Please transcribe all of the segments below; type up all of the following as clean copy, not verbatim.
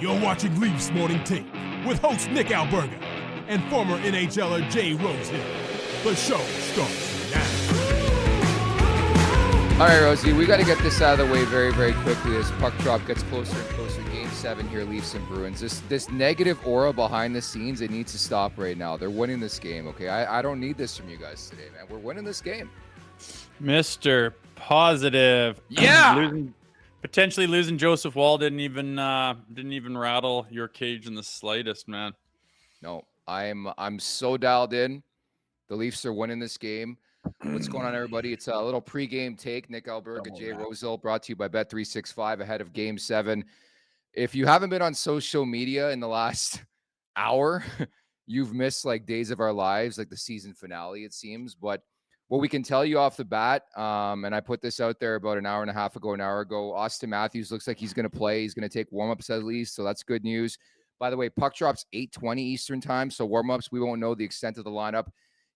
You're watching Leafs Morning Take with host Nick Alberga and former NHLer Jay Rosehill. The show starts now. All right, Rosie, we got to get this out of the way very, very quickly as puck drop gets closer and closer. Game 7 here, Leafs and Bruins. This negative aura behind the scenes, it needs to stop right now. They're winning this game, okay? I don't need this from you guys today, man. We're winning this game. Mr. Positive. Yeah. Potentially losing Joseph Wall didn't even rattle your cage in the slightest, man. No, I'm so dialed in. The Leafs are winning this game. What's going on, everybody? It's a little pregame take. Nick Alberga, Jay Rosehill, brought to you by Bet365 ahead of Game 7. If you haven't been on social media in the last hour, you've missed like days of our lives, like the season finale, it seems. But what we can tell you off the bat, and I put this out there about an hour ago, Austin Matthews looks like he's going to play. He's going to take warm-ups at least, so that's good news. By the way, puck drops 8:20 Eastern time, so warm-ups, we won't know the extent of the lineup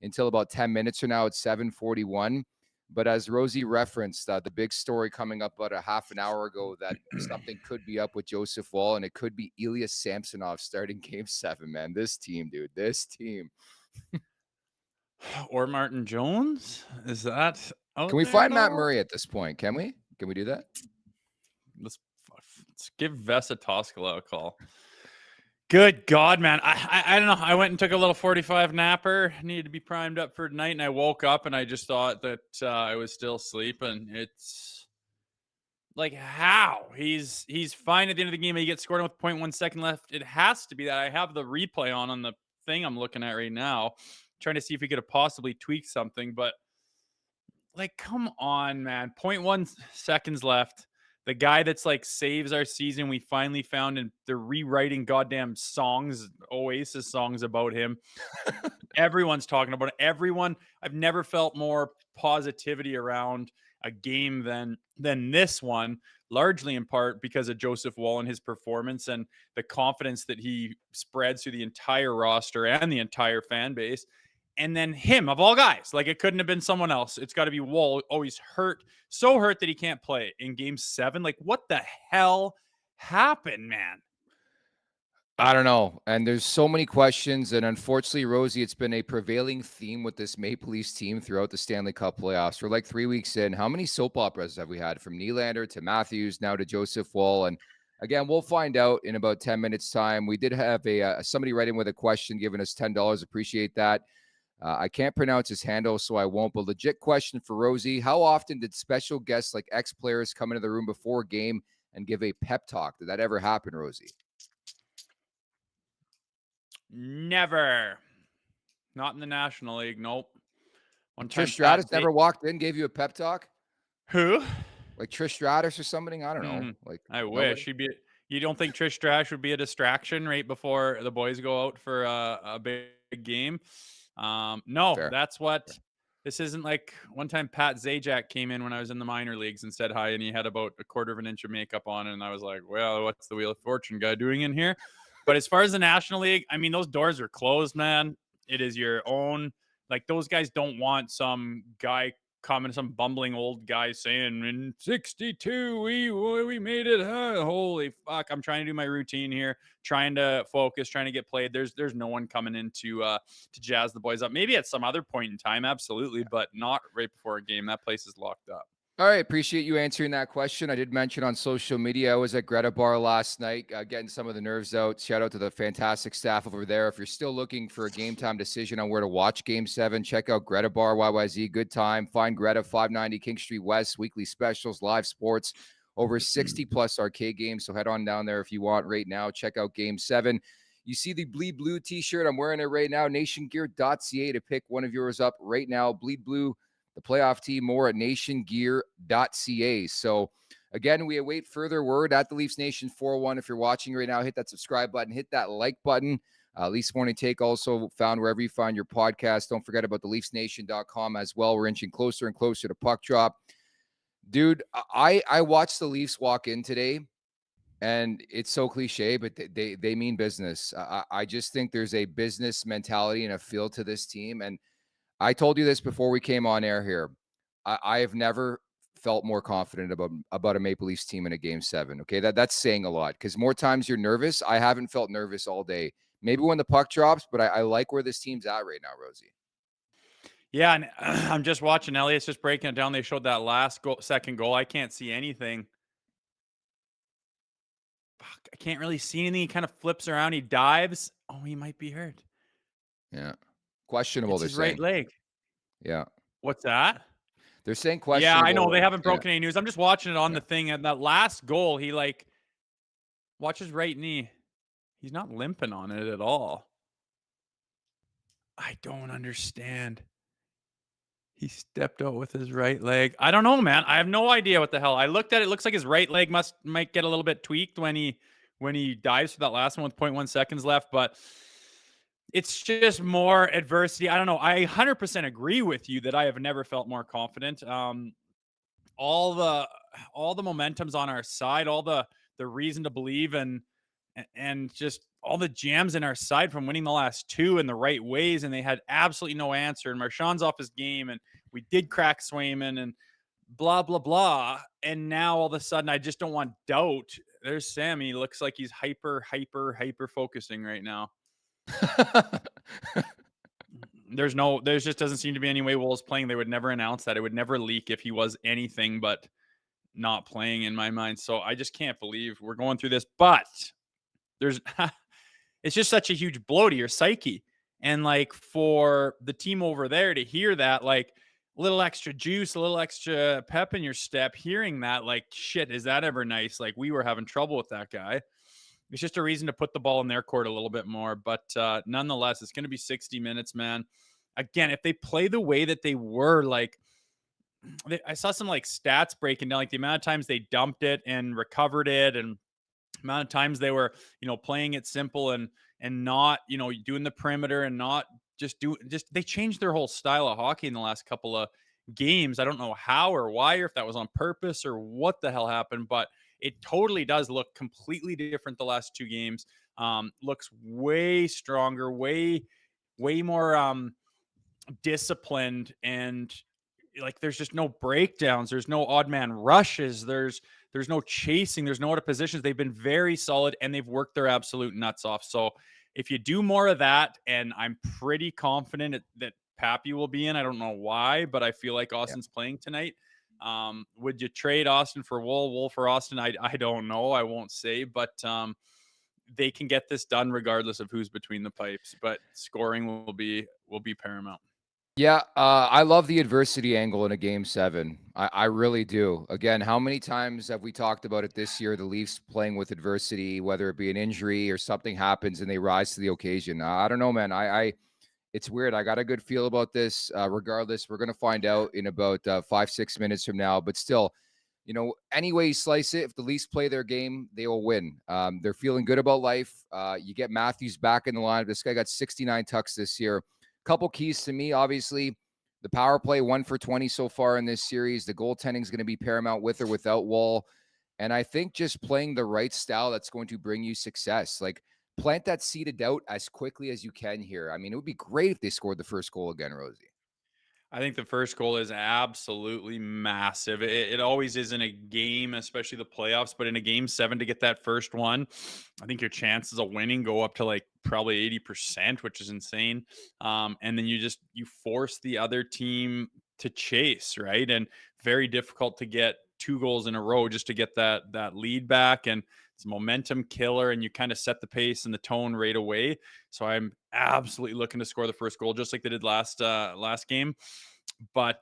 until about 10 minutes from now at 7:41. But as Rosie referenced, the big story coming up about a half an hour ago that something could be up with Joseph Wall, and it could be Elias Samsonov starting Game 7, man. This team, dude, this team. Or Martin Jones? Is that out Can we there find at Matt all? Murray at this point? Can we do that? Let's give Vesa Toskala a call. Good God, man. I don't know. I went and took a little 45 napper. Needed to be primed up for tonight, and I woke up and I just thought that I was still sleeping. It's like, how? He's fine at the end of the game. He gets scored with 0.1 second left. It has to be that. I have the replay on the thing I'm looking at right now, trying to see if he could have possibly tweaked something. But, like, come on, man. 0.1 seconds left. The guy that's like saves our season, we finally found, and they're rewriting goddamn songs, Oasis songs about him. Everyone's talking about it. I've never felt more positivity around a game than this one, largely in part because of Joseph Wall and his performance and the confidence that he spreads through the entire roster and the entire fan base. And then him, of all guys, like, it couldn't have been someone else. It's got to be Wall. Always hurt, so hurt that he can't play in Game 7. Like, what the hell happened, man? I don't know. And there's so many questions. And unfortunately, Rosie, it's been a prevailing theme with this Maple Leafs team throughout the Stanley Cup playoffs. We're like 3 weeks in. How many soap operas have we had, from Nylander to Matthews, now to Joseph Wall? And again, we'll find out in about 10 minutes time. We did have somebody write in with a question, giving us $10. Appreciate that. I can't pronounce his handle, so I won't. But legit question for Rosie. How often did special guests like ex-players come into the room before a game and give a pep talk? Did that ever happen, Rosie? Never. Not in the National League. Nope. One time Trish Stratus never walked in, gave you a pep talk? Who? Like Trish Stratus or something? I don't know. Like, I wish nobody? You don't think Trish Stratus would be a distraction right before the boys go out for a big game? No, Fair. that's what. This isn't like one time Pat Zajac came in when I was in the minor leagues and said hi, and he had about a quarter of an inch of makeup on, and I was like, well, what's the Wheel of Fortune guy doing in here? But as far as the National League, I mean, those doors are closed, man. It is your own. Like, those guys don't want some guy coming, some bumbling old guy saying, in 62, we made it. Huh? Holy fuck. I'm trying to do my routine here, trying to focus, trying to get played. There's no one coming in to jazz the boys up. Maybe at some other point in time, absolutely, but not right before a game. That place is locked up. All right. Appreciate you answering that question. I did mention on social media, I was at Greta Bar last night, getting some of the nerves out. Shout out to the fantastic staff over there. If you're still looking for a game time decision on where to watch Game 7, check out Greta Bar YYZ. Good time. Find Greta, 590 King Street West. Weekly specials, live sports, over 60 plus arcade games. So head on down there if you want right now. Check out Game 7. You see the Bleed Blue t-shirt. I'm wearing it right now. Nationgear.ca to pick one of yours up right now. Bleed Blue, the playoff team, more at nationgear.ca. So again, we await further word at the Leafs Nation 401. If you're watching right now, hit that subscribe button, hit that like button. Leafs Morning Take also found wherever you find your podcast. Don't forget about the LeafsNation.com as well. We're inching closer and closer to puck drop. Dude, I watched the Leafs walk in today, and it's so cliche, but they mean business. I just think there's a business mentality and a feel to this team. And I told you this before we came on air here. I have never felt more confident about a Maple Leafs team in a game 7. Okay, that's saying a lot, because more times you're nervous. I haven't felt nervous all day. Maybe when the puck drops, but I like where this team's at right now, Rosie. Yeah, and I'm just watching Elliott's just breaking it down. They showed that last second goal. I can't see anything. Fuck, I can't really see anything. He kind of flips around. He dives. Oh, he might be hurt. Yeah, questionable. It's They're his right saying. leg. Yeah, What's that? they're saying Yeah, I know. questionable. They haven't Yeah. broken any news. I'm just watching it on Yeah. the thing. And that last goal, he watch his right knee. He's not limping on it at all. I don't understand. He stepped out with his right leg. I don't know, man. I have no idea what the hell. I looked at it. It looks like his right leg might get a little bit tweaked when he dives for that last one with 0.1 seconds left, but it's just more adversity. I don't know. I 100% agree with you that I have never felt more confident. All the momentum's on our side, all the reason to believe, and just all the jams in our side from winning the last 2 in the right ways, and they had absolutely no answer. And Marchand's off his game, and we did crack Swayman, and blah blah blah. And now all of a sudden, I just don't want doubt. There's Sammy. Looks like he's hyper focusing right now. There just doesn't seem to be any way Wolves playing. They would never announce that. It would never leak if he was anything but not playing, in my mind. So I just can't believe we're going through this. But there's it's just such a huge blow to your psyche. And like, for the team over there to hear that, like, a little extra juice, a little extra pep in your step, hearing that, like, shit, is that ever nice? Like, we were having trouble with that guy. It's just a reason to put the ball in their court a little bit more. But nonetheless, it's going to be 60 minutes, man. Again, if they play the way that they were, like, I saw some like stats breaking down, like the amount of times they dumped it and recovered it, and amount of times they were, playing it simple and not, doing the perimeter, and not just they changed their whole style of hockey in the last couple of games. I don't know how or why, or if that was on purpose or what the hell happened, but it totally does look completely different the last 2 games. Looks way stronger, way more disciplined, and like, there's just no breakdowns, there's no odd man rushes, there's no chasing, there's no out of positions. They've been very solid, and they've worked their absolute nuts off. So if you do more of that, and I'm pretty confident that Pappy will be in. I don't know why, but I feel like Austin's playing tonight. Would you trade Austin for Wool for Austin? I don't know. I won't say, but they can get this done regardless of who's between the pipes. But scoring will be paramount. Yeah, I love the adversity angle in a game 7. I really do. Again, how many times have we talked about it this year? The Leafs playing with adversity, whether it be an injury or something happens and they rise to the occasion. I don't know, man. It's weird. I got a good feel about this. Regardless, we're going to find out in about 5-6 minutes from now. But still, any way you slice it, if the Leafs play their game, they will win. They're feeling good about life. You get Matthews back in the lineup. This guy got 69 tucks this year. Couple keys to me, obviously, the power play, 1 for 20 so far in this series. The goaltending is going to be paramount with or without Wall. And I think just playing the right style that's going to bring you success. Like, plant that seed of doubt as quickly as you can here. I mean, it would be great if they scored the first goal again, Rosie. I think the first goal is absolutely massive. It always is in a game, especially the playoffs, but in a game 7 to get that first one, I think your chances of winning go up to like probably 80%, which is insane. And then you force the other team to chase, right? And very difficult to get 2 goals in a row just to get that lead back. And it's a momentum killer, and you kind of set the pace and the tone right away. So I'm absolutely looking to score the first goal, just like they did last game. But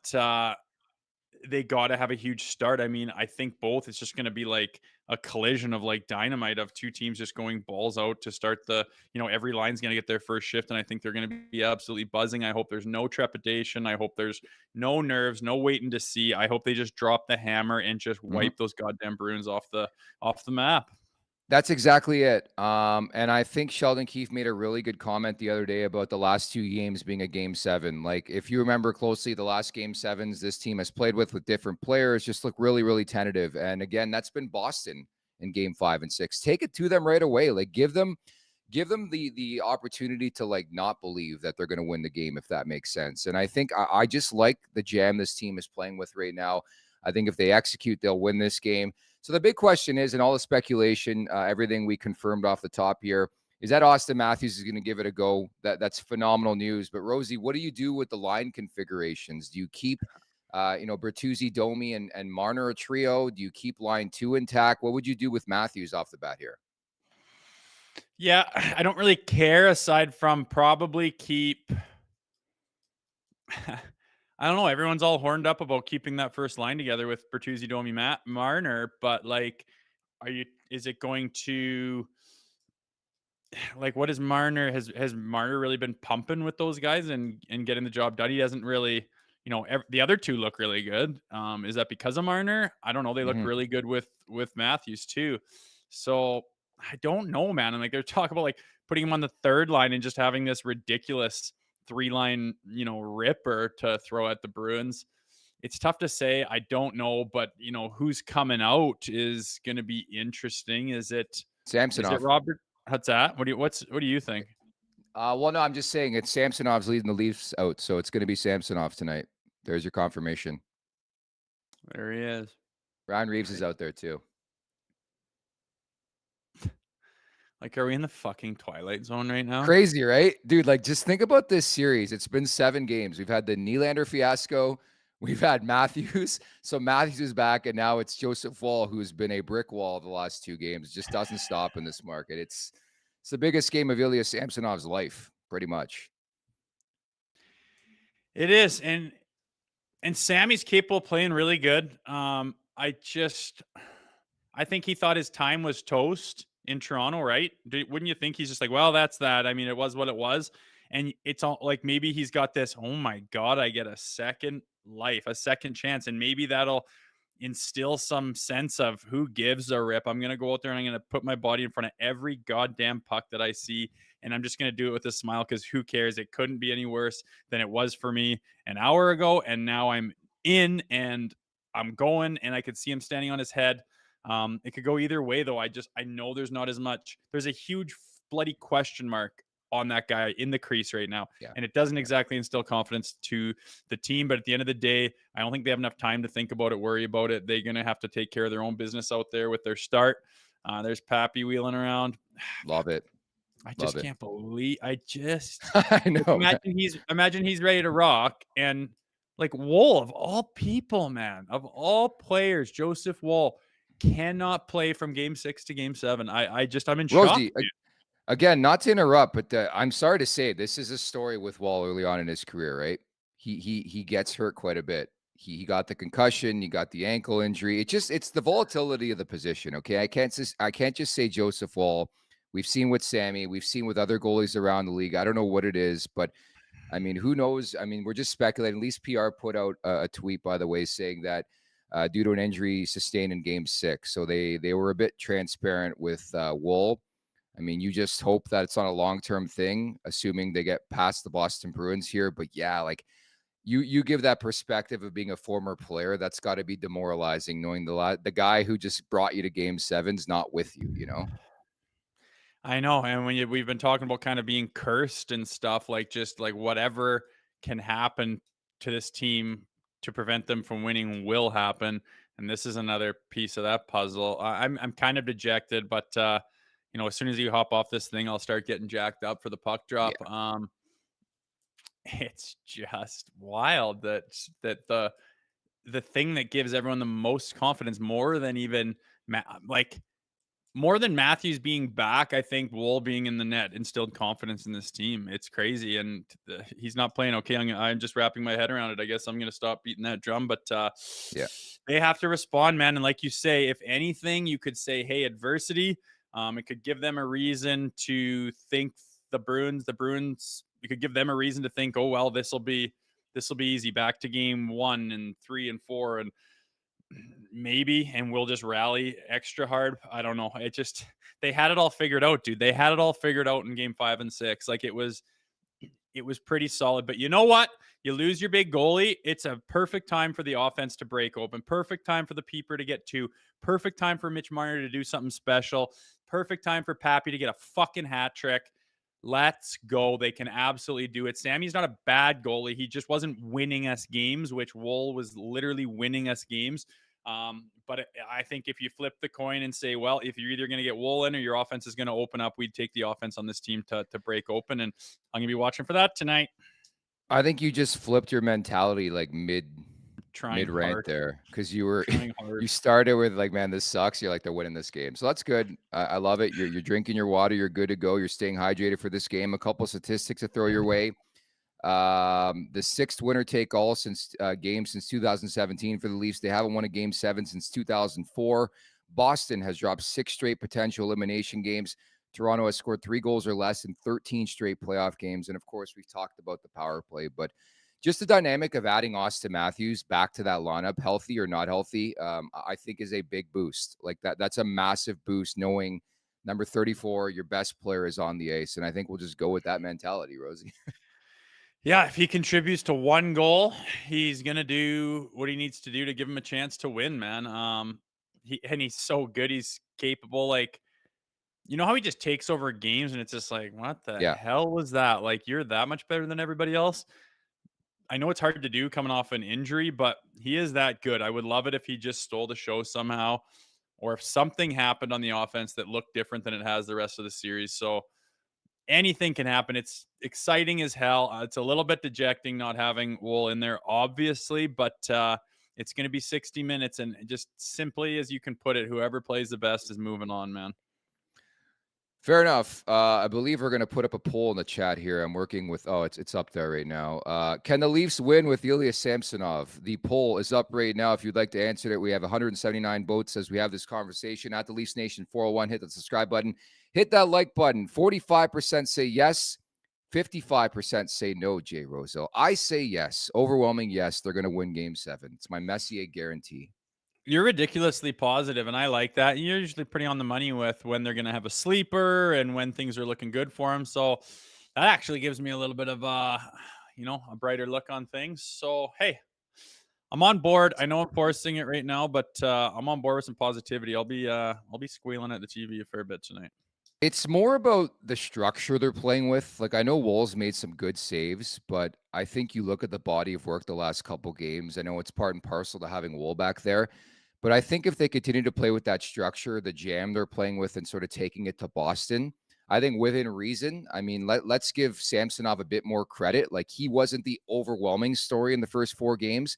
they got to have a huge start. I mean, I think both, it's just going to be like a collision of like dynamite of 2 teams just going balls out to start the, every line's going to get their first shift. And I think they're going to be absolutely buzzing. I hope there's no trepidation. I hope there's no nerves, no waiting to see. I hope they just drop the hammer and just wipe those goddamn Bruins off the map. That's exactly it. And I think Sheldon Keefe made a really good comment the other day about the last 2 games being a game 7. Like, if you remember closely, the last game 7s this team has played with different players just look really, really tentative. And again, that's been Boston in game 5 and 6. Take it to them right away. Like, give them the opportunity to like not believe that they're going to win the game, if that makes sense. And I think I just like the jam this team is playing with right now. I think if they execute, they'll win this game. So the big question is, and all the speculation, everything we confirmed off the top here, is that Austin Matthews is going to give it a go. That's phenomenal news. But Rosie, what do you do with the line configurations? Do you keep, Bertuzzi, Domi, and Marner a trio? Do you keep line 2 intact? What would you do with Matthews off the bat here? Yeah, I don't really care aside from probably keep. I don't know. Everyone's all horned up about keeping that first line together with Bertuzzi, Domi, Marner, but like, is it going to, like, what is Marner? Has Marner really been pumping with those guys and getting the job done? He hasn't really, the other two look really good. Is that because of Marner? I don't know. They look really good with Matthews too. So I don't know, man. And like, they're talking about like putting him on the third line and just having this ridiculous 3-line, ripper to throw at the Bruins. It's tough to say. I don't know, but who's coming out is going to be interesting. Is it Samsonov? Robert? What's that? What do you think? Well, no, I'm just saying it's Samsonov's leading the Leafs out, so it's going to be Samsonov tonight. There's your confirmation. There he is. Ryan Reeves is out there too. Like, are we in the fucking Twilight Zone right now? Crazy, right? Dude, like, just think about this series. It's been 7 games. We've had the Nylander fiasco. We've had Matthews. So Matthews is back, and now it's Joseph Woll, who's been a brick wall the last 2 games. It just doesn't stop in this market. It's the biggest game of Ilya Samsonov's life, pretty much. It is. And Sammy's capable of playing really good. I think he thought his time was toast in Toronto, right? Wouldn't you think he's just like, well, that's that. I mean, it was what it was. And it's all like, maybe he's got this, oh my God, I get a second life, a second chance. And maybe that'll instill some sense of who gives a rip. I'm going to go out there and I'm going to put my body in front of every goddamn puck that I see. And I'm just going to do it with a smile because who cares? It couldn't be any worse than it was for me an hour ago. And now I'm in and I'm going and I could see him standing on his head. It could go either way, though. I know there's not as much. There's a huge bloody question mark on that guy in the crease right now. Yeah. And it doesn't exactly instill confidence to the team. But at the end of the day, I don't think they have enough time to think about it, worry about it. They're going to have to take care of their own business out there with their start. There's Pappy wheeling around. Love it. I just can't believe. I know. Imagine he's ready to rock. And like Woll, of all people, man, of all players, Joseph Woll cannot play from game 6 to game 7. I'm in Rosie, shock. Again, not to interrupt, but I'm sorry to say this is a story with Woll early on in his career, right? He gets hurt quite a bit. He got the concussion, he got the ankle injury. It's the volatility of the position. Okay, I can't just say Joseph Woll. We've seen with Sammy, we've seen with other goalies around the league. I don't know what it is, but I mean, who knows? I mean, we're just speculating. At least PR put out a tweet, by the way, saying that due to an injury sustained in game 6. So they were a bit transparent with Woll. I mean, you just hope that it's not a long-term thing, assuming they get past the Boston Bruins here. But yeah, like you give that perspective of being a former player, that's got to be demoralizing, knowing the guy who just brought you to game 7's not with you, I know. And when we've been talking about kind of being cursed and stuff, like just like whatever can happen to this team to prevent them from winning will happen. And this is another piece of that puzzle. I'm kind of dejected, but as soon as you hop off this thing, I'll start getting jacked up for the puck drop. Yeah. It's just wild that the thing that gives everyone the most confidence, more than Matthews being back, I think Woll being in the net instilled confidence in this team. It's crazy, and he's not playing okay. I'm just wrapping my head around it. I guess I'm going to stop beating that drum, but yeah, they have to respond, man. And like you say, if anything, you could say, hey, adversity. It could give them a reason to think the Bruins, it could give them a reason to think, oh, well, this will be easy, back to game 1 and 3 and 4. And maybe, and we'll just rally extra hard. I don't know. They had it all figured out, dude. They had it all figured out in game 5 and 6. Like it was pretty solid, but you know what? You lose your big goalie. It's a perfect time for the offense to break open. Perfect time for the Peeper to get 2. Perfect time for Mitch Marner to do something special. Perfect time for Pappy to get a fucking hat trick. Let's go. They can absolutely do it. Sammy's not a bad goalie. He just wasn't winning us games, which Woll was literally winning us games. But I think if you flip the coin and say, well, if you're either going to get Woll in or your offense is going to open up, we'd take the offense on this team to break open. And I'm going to be watching for that tonight. I think you just flipped your mentality like mid Trying rant hard. there, because you were Trying hard. you started with like, man, this sucks. You're like, they're winning this game, so that's good. I love it. You're drinking your water. You're good to go. You're staying hydrated for this game. A couple statistics to throw your way. The sixth winner take all since game since 2017 for the Leafs. They haven't won a game 7 since 2004. Boston has dropped 6 straight potential elimination games. Toronto has scored 3 goals or less in 13 straight playoff games. And of course, we've talked about the power play, but just the dynamic of adding Austin Matthews back to that lineup, healthy or not healthy, I think is a big boost. Like that's a massive boost, knowing number 34, your best player, is on the ice. And I think we'll just go with that mentality, Rosie. Yeah, if he contributes to 1 goal, he's going to do what he needs to do to give him a chance to win, man. He's so good. He's capable. Like, you know how he just takes over games and it's just like, what the Yeah. hell was that? Like, you're that much better than everybody else. I know it's hard to do coming off an injury, but he is that good. I would love it if he just stole the show somehow, or if something happened on the offense that looked different than it has the rest of the series. So anything can happen. It's exciting as hell. It's a little bit dejecting not having Woll in there, obviously, but it's going to be 60 minutes. And just simply as you can put it, whoever plays the best is moving on, man. Fair enough. I believe we're going to put up a poll in the chat here. I'm working with, it's up there right now. Can the Leafs win with Ilya Samsonov? The poll is up right now. If you'd like to answer it, we have 179 votes as we have this conversation at the Leafs Nation 401. Hit the subscribe button. Hit that like button. 45% say yes. 55% say no, Jay Rosehill. I say yes. Overwhelming yes. They're going to win Game 7. It's my Messier guarantee. You're ridiculously positive, and I like that. You're usually pretty on the money with when they're going to have a sleeper and when things are looking good for them. So that actually gives me a little bit of a brighter look on things. So hey, I'm on board. I know I'm forcing it right now, but I'm on board with some positivity. I'll be squealing at the TV a fair bit tonight. It's more about the structure they're playing with. Like, I know Woll's made some good saves, but I think you look at the body of work the last couple games. I know it's part and parcel to having Woll back there, but I think if they continue to play with that structure, the jam they're playing with, and sort of taking it to Boston, I think within reason. I mean, let's give Samsonov a bit more credit. Like, he wasn't the overwhelming story in the first 4 games.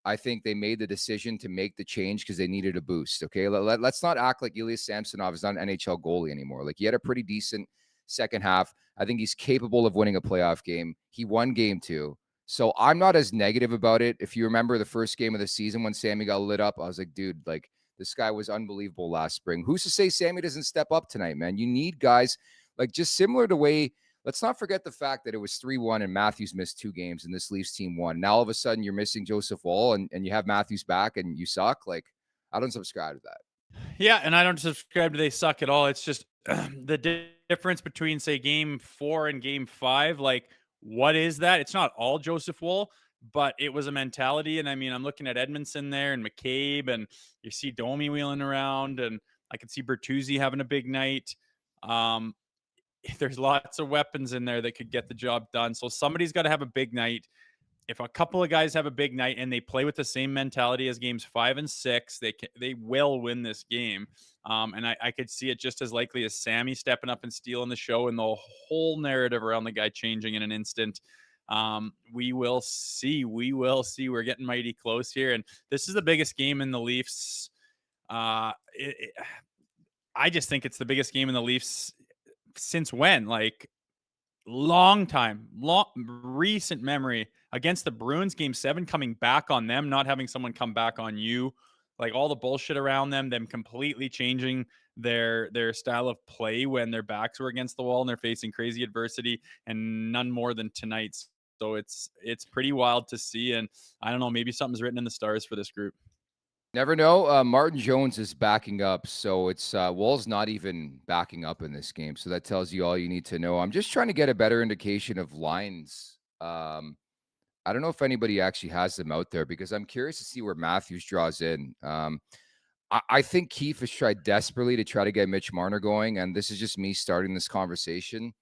I think they made the decision to make the change because they needed a boost. Okay. Let's not act like Ilya Samsonov is not an NHL goalie anymore. Like, he had a pretty decent second half. I think he's capable of winning a playoff game. He won game 2. So I'm not as negative about it. If you remember the first game of the season when Sammy got lit up, I was like, dude, like, this guy was unbelievable last spring. Who's to say Sammy doesn't step up tonight, man? You need guys like, just similar to way. Let's not forget the fact that it was 3-1 and Matthews missed 2 games and this Leafs team won. Now all of a sudden you're missing Joseph Woll and you have Matthews back and you suck. Like, I don't subscribe to that. Yeah, and I don't subscribe to they suck at all. It's just the difference between, say, game 4 and game 5. Like, what is that? It's not all Joseph Woll, but it was a mentality. And I mean, I'm looking at Edmondson there and McCabe, and you see Domi wheeling around, and I can see Bertuzzi having a big night. There's lots of weapons in there that could get the job done. So somebody's got to have a big night. If a couple of guys have a big night and they play with the same mentality as games 5 and 6, they will win this game. And I could see it just as likely as Sammy stepping up and stealing the show, and the whole narrative around the guy changing in an instant. We will see. We're getting mighty close here. And this is the biggest game in the Leafs. I just think it's the biggest game in the Leafs since when? Like, recent memory against the Bruins, game 7, coming back on them, not having someone come back on you, like all the bullshit around them completely changing their style of play when their backs were against the wall and they're facing crazy adversity, and none more than tonight. So it's pretty wild to see. And I don't know, maybe something's written in the stars for this group. Never know. Martin Jones is backing up, so it's Woll's not even backing up in this game. So that tells you all you need to know. I'm just trying to get a better indication of lines. I don't know if anybody actually has them out there, because I'm curious to see where Matthews draws in. I think Keefe has tried desperately to try to get Mitch Marner going, and this is just me starting this conversation.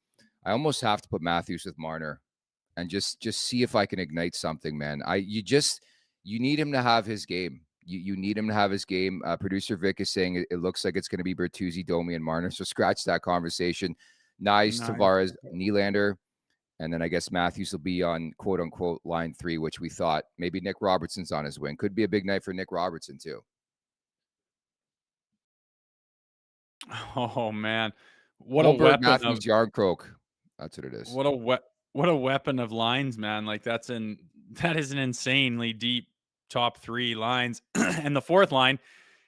I almost have to put Matthews with Marner and just see if I can ignite something, man. You need him to have his game. You need him to have his game. Producer Vic is saying it looks like it's going to be Bertuzzi, Domi, and Marner. So scratch that conversation. Nice, Nice. Tavares, Nylander, and then I guess Matthews will be on quote unquote line 3, which we thought maybe Nick Robertson's on his wing. Could be a big night for Nick Robertson too. Oh man, what a Holmberg, weapon of Matthews, Yarncroke. That's what it is. what a weapon of lines, man. Like that is an insanely deep top 3 lines, and the fourth line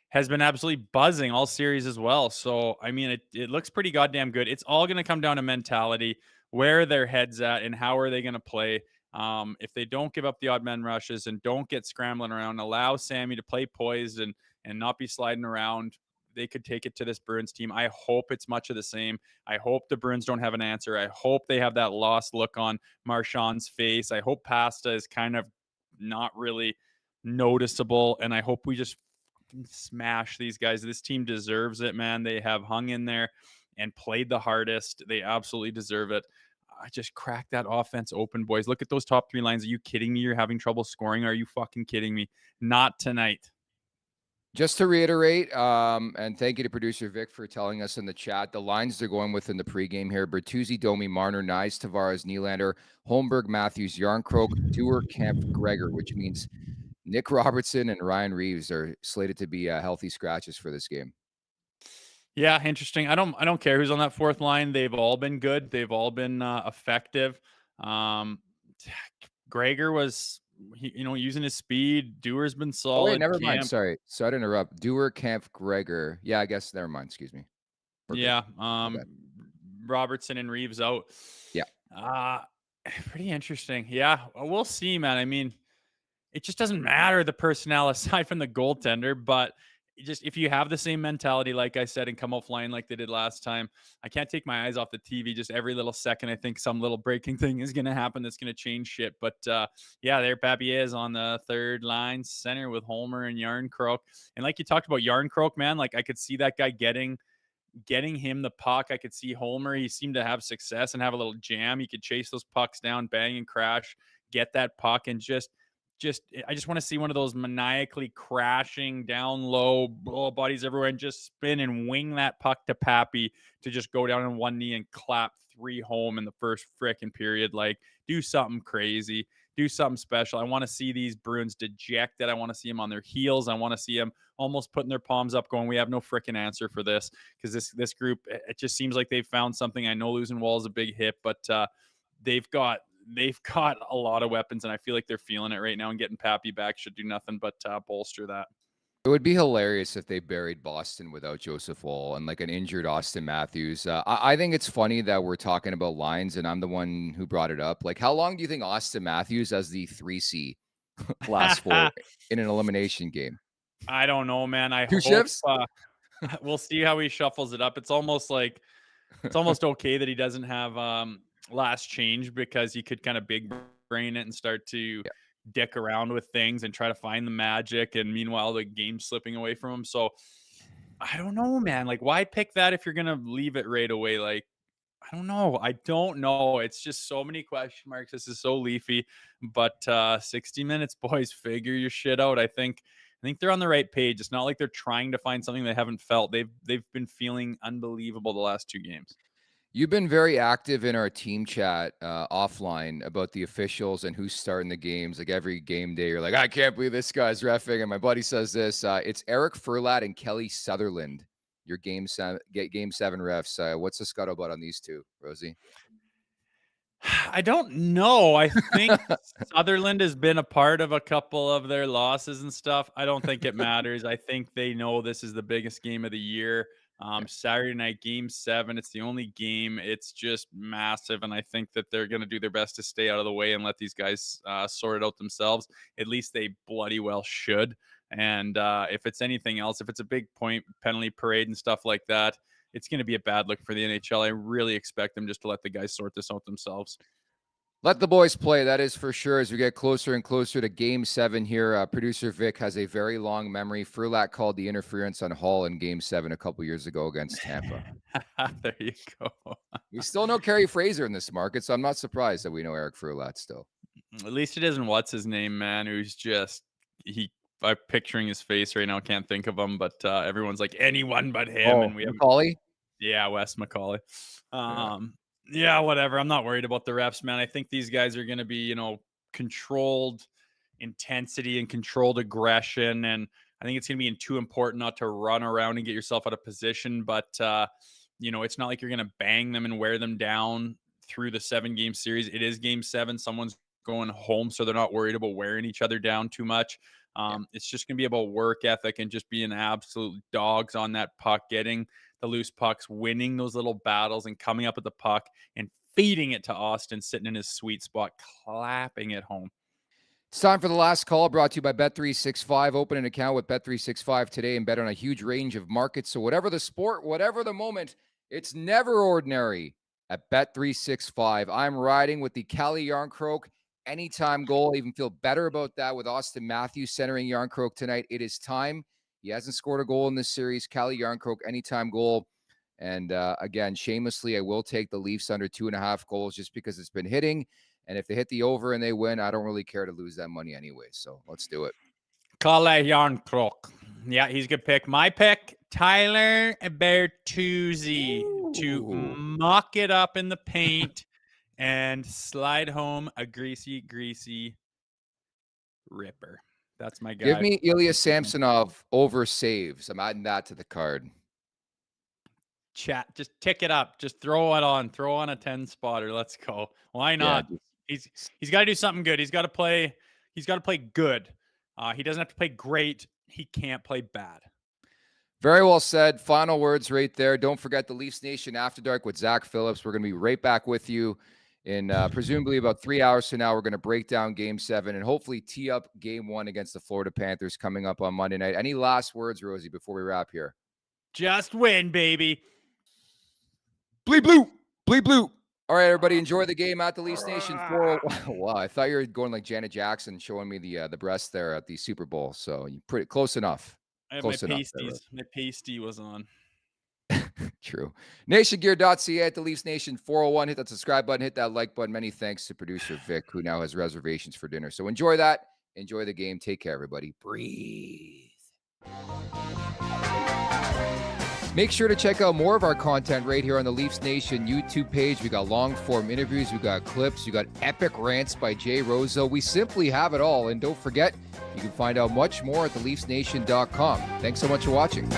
has been absolutely buzzing all series as well. So I mean, it looks pretty goddamn good. It's all going to come down to mentality, where are their heads at, and how are they going to play. If they don't give up the odd man rushes and don't get scrambling around, allow Sammy to play poised and not be sliding around, they could take it to this Bruins team. I hope it's much of the same. I hope the Bruins don't have an answer. I hope they have that lost look on Marchand's face. I hope Pasta is kind of not really noticeable, and I hope we just smash these guys. This team deserves it, man. They have hung in there and played the hardest. They absolutely deserve it. I just cracked that offense open, boys. Look at those top 3 lines. Are you kidding me? You're having trouble scoring. Are you fucking kidding me? Not tonight. Just to reiterate, and thank you to producer Vic for telling us in the chat, the lines they're going with in the pregame here: Bertuzzi, Domi, Marner, Nyes, Tavares, Nylander, Holmberg, Matthews, Yarncroke, Dewar, Kemp, Gregor, which means Nick Robertson and Ryan Reeves are slated to be healthy scratches for this game. Yeah, interesting. I don't care who's on that fourth line. They've all been good. They've all been effective. Um, Gregor was, using his speed. Dewar's been Oh, wait, solid. never mind. Camp, Sorry to interrupt. Dewar, Kemp, Gregor. Yeah, I guess never mind. Excuse me. We're good. yeah. bad. Robertson and Reeves out. Yeah. Pretty interesting. Yeah, we'll see, man. I mean, it just doesn't matter the personnel aside from the goaltender, but just if you have the same mentality, like I said, and come off line like they did last time, I can't take my eyes off the TV. Just every little second, I think some little breaking thing is going to happen that's going to change shit. But yeah, there Papier is on the third line center with Homer and Yarncroke. And like you talked about Yarncroke, man, like I could see that guy getting him the puck. I could see Homer. He seemed to have success and have a little jam. He could chase those pucks down, bang and crash, get that puck, and just I just want to see one of those maniacally crashing down low, bodies everywhere, and just spin and wing that puck to Pappy to just go down on one knee and clap 3 home in the first frickin' period. Like, do something crazy, do something special. I want to see these Bruins dejected. I want to see them on their heels. I want to see them almost putting their palms up, going, "We have no frickin' answer for this," because this group, it just seems like they've found something. I know losing Wall is a big hit, but they've got a lot of weapons, and I feel like they're feeling it right now, and getting Pappy back should do nothing but bolster that. It would be hilarious if they buried Boston without Joseph Woll and like an injured Austin Matthews. I think it's funny that we're talking about lines, and I'm the one who brought it up. Like, how long do you think Austin Matthews as the 3C lasts for in an elimination game? I don't know, man. I 2 hope shifts? we'll see how he shuffles it up. It's almost okay that he doesn't have last change, because he could kind of big brain it and start to dick around with things and try to find the magic, and meanwhile the game's slipping away from him. So I don't know, man. Like, why pick that if you're gonna leave it right away? Like, I don't know. It's just so many question marks. This is so leafy. But 60 minutes, boys, figure your shit out. I think they're on the right page. It's not like they're trying to find something they haven't felt. They've been feeling unbelievable the last 2 games. You've been very active in our team chat offline about the officials and who's starting the games. Like every game day, you're like, "I can't believe this guy's reffing," and my buddy says this. It's Eric Furlat and Kelly Sutherland, your game 7 refs. What's the scuttlebutt on these two, Rosie? I don't know. I think Sutherland has been a part of a couple of their losses and stuff. I don't think it matters. I think they know this is the biggest game of the year. Saturday night, game 7. It's the only game. It's just massive. And I think that they're going to do their best to stay out of the way and let these guys sort it out themselves. At least they bloody well should. And if it's anything else, if it's a big point penalty parade and stuff like that, it's going to be a bad look for the NHL. I really expect them just to let the guys sort this out themselves. Let the boys play, that is for sure. As we get closer and closer to Game 7 here, producer Vic has a very long memory. Furlat called the interference on Hall in Game 7 a couple years ago against Tampa. There you go. We still know Kerry Fraser in this market, so I'm not surprised that we know Eric Furlat still. At least it isn't what's his name, man, who's just I'm picturing his face right now, can't think of him, but everyone's like anyone but him. And we have Macaulay? Yeah, Wes Macaulay. Yeah, whatever. I'm not worried about the refs, man. I think these guys are going to be, controlled intensity and controlled aggression. And I think it's going to be too important not to run around and get yourself out of position. But, it's not like you're going to bang them and wear them down through the 7-game series. It is Game 7. Someone's going home, so they're not worried about wearing each other down too much. It's just going to be about work ethic and just being absolute dogs on that puck, getting the loose pucks, winning those little battles and coming up with the puck and feeding it to Austin, sitting in his sweet spot, clapping it home. It's time for the last call, brought to you by Bet365. Open an account with Bet365 today and bet on a huge range of markets. So whatever the sport, whatever the moment, it's never ordinary at Bet365. I'm riding with the Calle Jarnkrok anytime goal. I even feel better about that with Austin Matthews centering Jarnkrok tonight. It is time. He hasn't scored a goal in this series. Calle Jarnkrok, anytime goal. And again, shamelessly, I will take the Leafs under 2.5 goals just because it's been hitting. And if they hit the over and they win, I don't really care to lose that money anyway. So let's do it. Calle Jarnkrok. Yeah, he's a good pick. My pick, Tyler Bertuzzi, to muck it up in the paint and slide home a greasy ripper. That's my guy. Give me Ilya Samsonov over saves. I'm adding that to the card. Chat, just tick it up. Just throw it on. Throw on a 10 spotter. Let's go. Why not? Yeah, he's got to do something good. He's got to play. He's got to play good. He doesn't have to play great. He can't play bad. Very well said. Final words right there. Don't forget the Leafs Nation After Dark with Zach Phillips. We're going to be right back with you in presumably about 3 hours from now. We're going to break down Game 7 and hopefully tee up Game 1 against the Florida Panthers coming up on Monday night. Any last words, Rosie, before we wrap here? Just win, baby. Bleep blue. Bleep blue. All right, everybody, enjoy the game at the Leafs Nation. Wow, I thought you were going like Janet Jackson showing me the breast there at the Super Bowl. So you pretty close enough. I have close my enough pasties. My pasty was on. True. NationGear.ca at the Leafs Nation 401. Hit that subscribe button. Hit that like button. Many thanks to producer Vic, who now has reservations for dinner. So enjoy that. Enjoy the game. Take care, everybody. Breathe. Make sure to check out more of our content right here on the Leafs Nation YouTube page. We got long-form interviews. We got clips. We got epic rants by Jay Rosehill. We simply have it all. And don't forget, you can find out much more at theleafsnation.com. Thanks so much for watching.